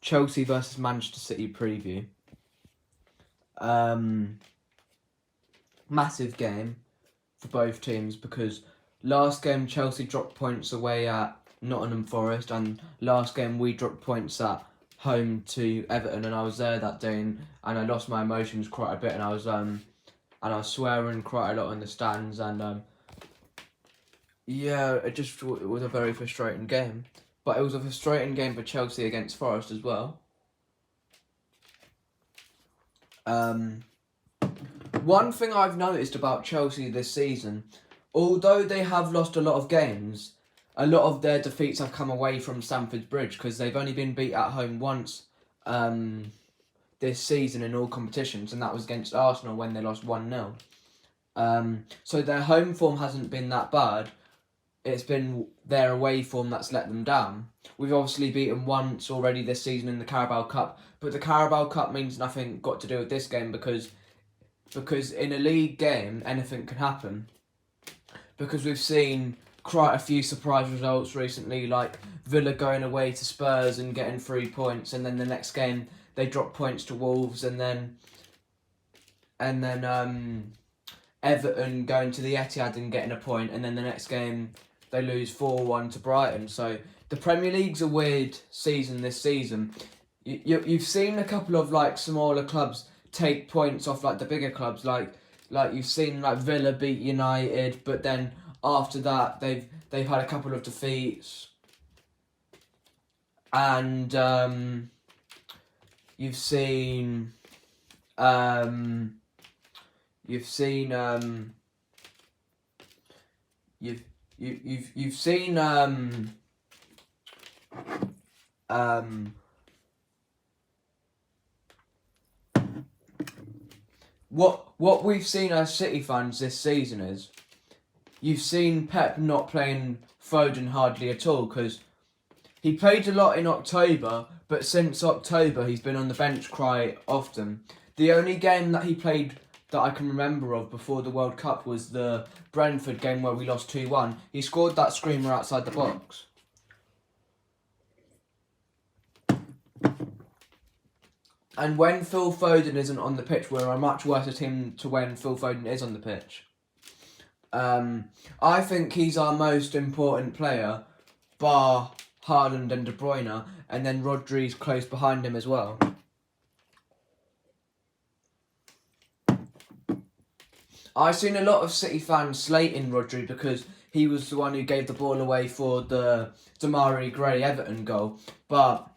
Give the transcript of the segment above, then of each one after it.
Chelsea versus Manchester City preview. Massive game for both teams because last game Chelsea dropped points away at Nottingham Forest, and last game we dropped points at home to Everton, and I was there that day, and I lost my emotions quite a bit, and I was swearing quite a lot in the stands, and yeah, it was a very frustrating game. But it was a frustrating game for Chelsea against Forest as well. One thing I've noticed about Chelsea this season, although they have lost a lot of games, a lot of their defeats have come away from Stamford Bridge because they've only been beat at home once this season in all competitions, and that was against Arsenal when they lost 1-0. So their home form hasn't been that bad. It's been their away form that's let them down. We've obviously beaten once already this season in the Carabao Cup, but the Carabao Cup means nothing got to do with this game because in a league game anything can happen. Because we've seen quite a few surprise results recently, like Villa going away to Spurs and getting 3 points, and then the next game they drop points to Wolves, and then Everton going to the Etihad and getting a point, and then the next game they lose 4-1 to Brighton. So the Premier League's a weird season this season. You've seen a couple of like smaller clubs take points off like the bigger clubs, like you've seen like Villa beat United, but then after that they've had a couple of defeats, and you've seen what we've seen as City fans this season is you've seen Pep not playing Foden hardly at all because he played a lot in October, but since October he's been on the bench quite often. The only game that he played that I can remember of before the World Cup was the Brentford game where we lost 2-1. He scored that screamer outside the box. And when Phil Foden isn't on the pitch, we're a much worse team to when Phil Foden is on the pitch. I think he's our most important player, bar Haaland and De Bruyne, and then Rodri's close behind him as well. I've seen a lot of City fans slating Rodri because he was the one who gave the ball away for the Demarai Gray Everton goal. But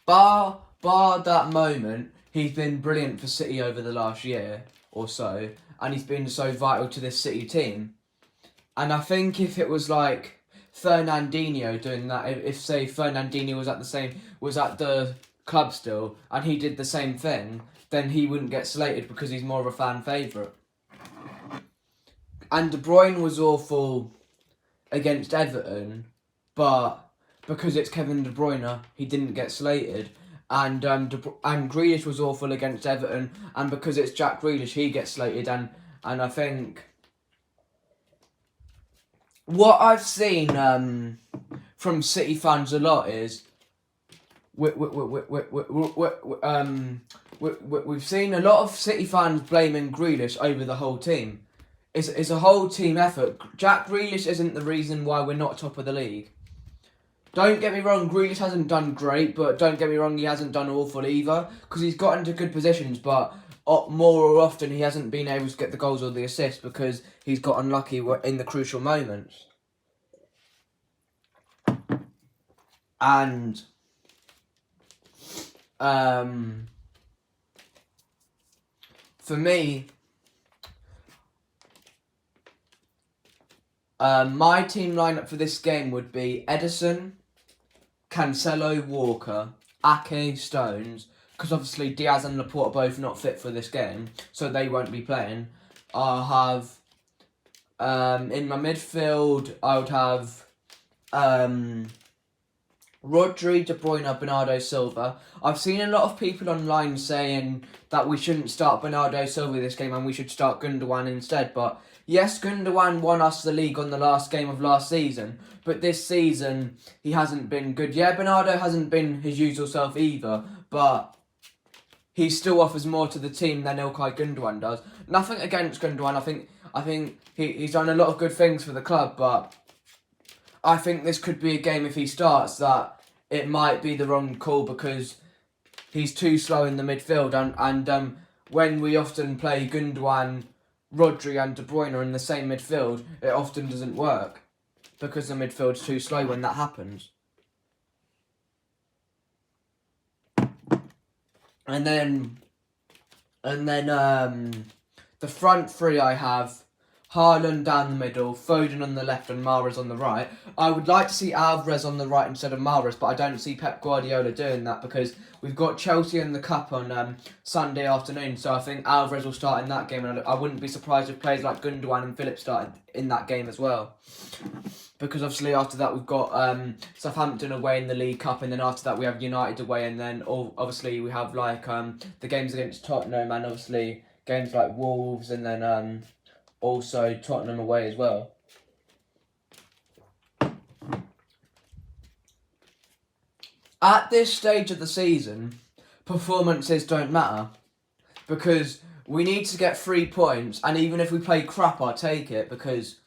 bar that moment, he's been brilliant for City over the last year or so, and he's been so vital to this City team. And I think if it was like Fernandinho doing that, if say Fernandinho was at the club still, and he did the same thing, then he wouldn't get slated because he's more of a fan favourite. And De Bruyne was awful against Everton, but because it's Kevin De Bruyne, he didn't get slated. And Grealish was awful against Everton, and because it's Jack Grealish, he gets slated. And I think what I've seen from City fans a lot is we've seen a lot of City fans blaming Grealish over the whole team. It's a whole team effort. Jack Grealish isn't the reason why we're not top of the league. Don't get me wrong, Grealish hasn't done great, but don't get me wrong, he hasn't done awful either, because he's got into good positions, but more often he hasn't been able to get the goals or the assists because he's got unlucky in the crucial moments. And for me, my team lineup for this game would be Ederson, Cancelo, Walker, Ake, Stones, because obviously Diaz and Laporte are both not fit for this game, so they won't be playing. I'll have, in my midfield, I would have Rodri, De Bruyne, Bernardo Silva. I've seen a lot of people online saying that we shouldn't start Bernardo Silva this game and we should start Gundogan instead. But yes, Gundogan won us the league on the last game of last season. But this season, he hasn't been good. Yeah, Bernardo hasn't been his usual self either. But he still offers more to the team than Ilkay Gundogan does. Nothing against Gundogan. I think he's done a lot of good things for the club. But I think this could be a game, if he starts, that it might be the wrong call because he's too slow in the midfield. And when we often play Gundogan, Rodri and De Bruyne in the same midfield, it often doesn't work because the midfield's too slow when that happens. And then the front three I have Haaland down the middle, Foden on the left and Mahrez on the right. I would like to see Alvarez on the right instead of Mahrez, but I don't see Pep Guardiola doing that because we've got Chelsea in the Cup on Sunday afternoon, so I think Alvarez will start in that game, and I wouldn't be surprised if players like Gundogan and Phillips started in that game as well. Because obviously after that we've got Southampton away in the League Cup, and then after that we have United away, and then obviously we have like the games against Tottenham, and obviously games like Wolves, and then also Tottenham away as well. At this stage of the season, performances don't matter because we need to get 3 points, and even if we play crap, I'll take it because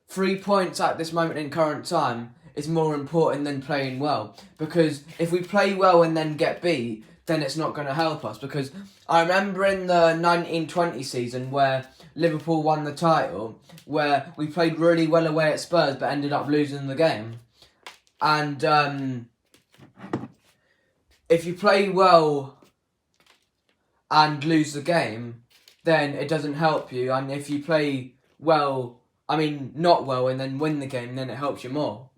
3 points at this moment in current time is more important than playing well. Because if we play well and then get beat, then it's not going to help us. Because I remember in the 1920 season where Liverpool won the title, where we played really well away at Spurs but ended up losing the game. And if you play well and lose the game, then it doesn't help you. And if you play well, not well, and then win the game, then it helps you more.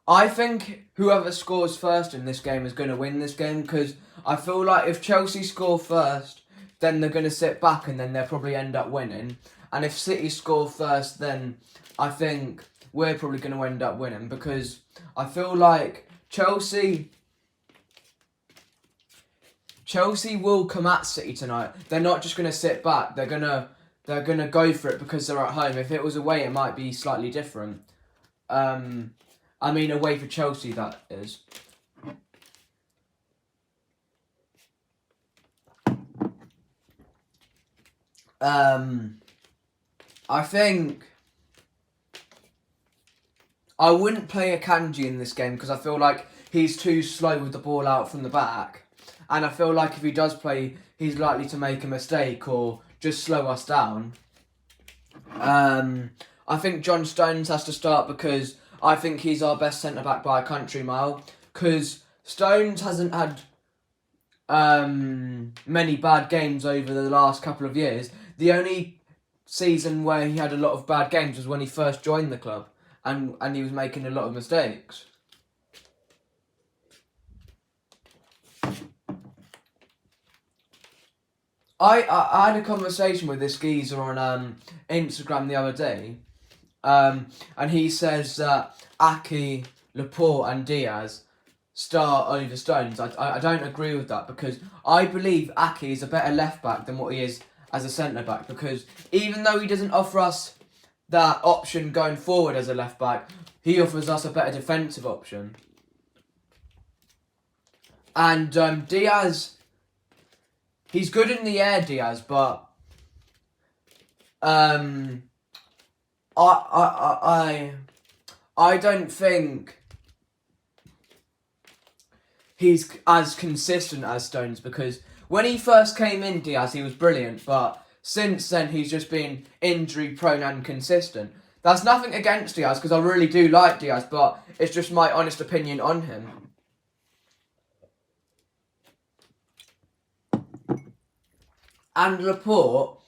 I think whoever scores first in this game is going to win this game because I feel like if Chelsea score first, then they're going to sit back and then they'll probably end up winning. And if City score first, then I think we're probably going to end up winning because I feel like Chelsea will come at City tonight. They're not just going to sit back. They're gonna go for it because they're at home. If it was away, it might be slightly different. Away for Chelsea, that is. I think I wouldn't play Akanji in this game because I feel like he's too slow with the ball out from the back. And I feel like if he does play, he's likely to make a mistake or just slow us down. I think John Stones has to start because I think he's our best centre-back by a country mile. Because Stones hasn't had many bad games over the last couple of years. The only season where he had a lot of bad games was when he first joined the club. And he was making a lot of mistakes. I had a conversation with this geezer on Instagram the other day, and he says that Ake, Laporte and Diaz start over Stones. I don't agree with that because I believe Ake is a better left-back than what he is as a centre-back because even though he doesn't offer us that option going forward as a left-back, he offers us a better defensive option. And Diaz... He's good in the air, Diaz, but I don't think he's as consistent as Stones because when he first came in, Diaz, he was brilliant, but since then he's just been injury prone and consistent. That's nothing against Diaz because I really do like Diaz, but it's just my honest opinion on him. And Laporte's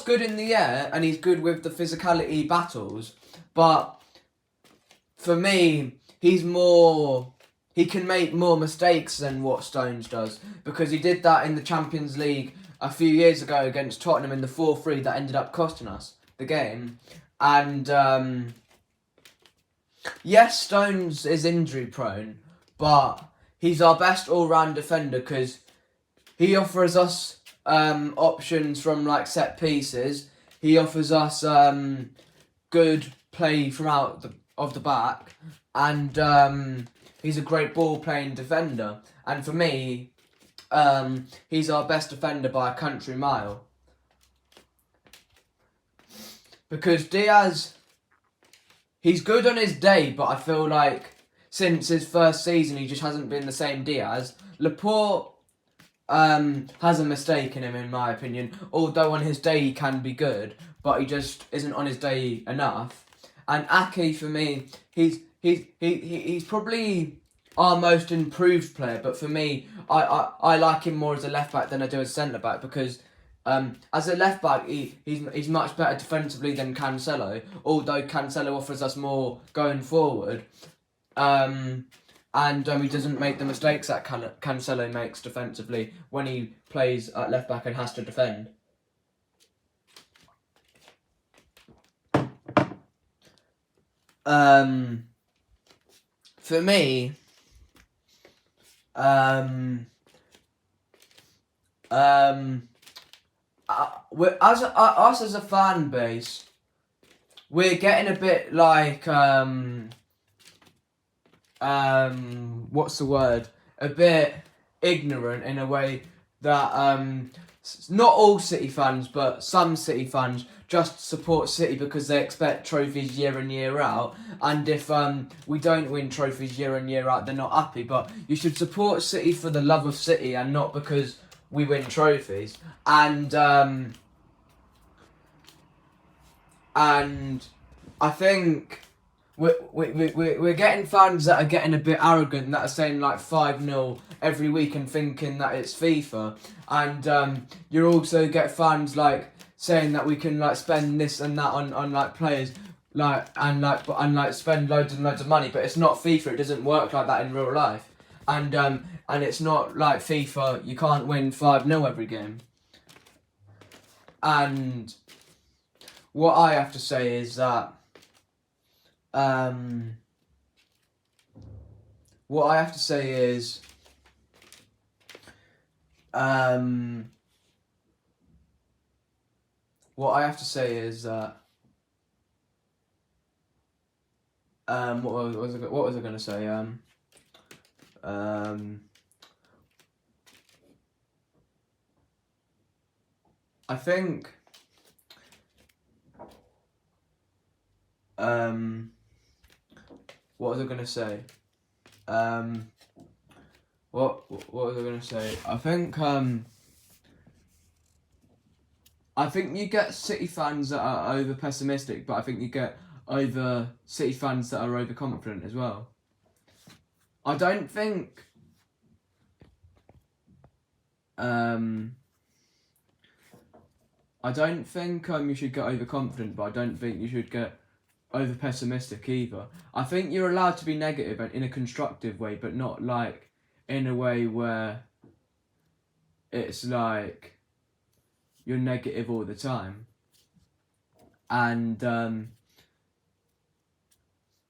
good in the air and he's good with the physicality battles, but for me, he can make more mistakes than what Stones does because he did that in the Champions League a few years ago against Tottenham in the 4-3 that ended up costing us the game. And yes, Stones is injury prone, but he's our best all-round defender because he offers us options from like set pieces. He offers us good play from out of the back, and he's a great ball playing defender. And for me, he's our best defender by a country mile. Because Diaz, he's good on his day, but I feel like since his first season, he just hasn't been the same Diaz. Laporte has a mistake in him, in my opinion. Although on his day he can be good, but he just isn't on his day enough. And Ake, for me, he's probably our most improved player. But for me, I like him more as a left back than I do as centre back because as a left back he's much better defensively than Cancelo. Although Cancelo offers us more going forward. And he doesn't make the mistakes that Cancelo makes defensively when he plays at left back and has to defend. For me, us as a fan base, we're getting a bit like what's the word? A bit ignorant in a way that not all City fans, but some City fans just support City because they expect trophies year in year out, and if we don't win trophies year in year out, they're not happy. But you should support City for the love of City and not because we win trophies. And I think we're getting fans that are getting a bit arrogant, that are saying like 5-0 every week and thinking that it's FIFA. And you also get fans like saying that we can like spend this and that on like players, and spend loads and loads of money, but it's not FIFA. It doesn't work like that in real life. And it's not like FIFA. You can't win 5-0 every game. And what I have to say is that what I have to say is that what was I going to say? I think what was I going to say? What was I going to say? I think you get City fans that are over pessimistic, but I think you get over City fans that are overconfident as well. I don't think you should get overconfident, but I don't think you should get over pessimistic either. I think you're allowed to be negative in a constructive way, but not like in a way where it's like you're negative all the time. And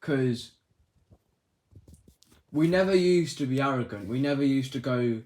because we never used to be arrogant. We never used to go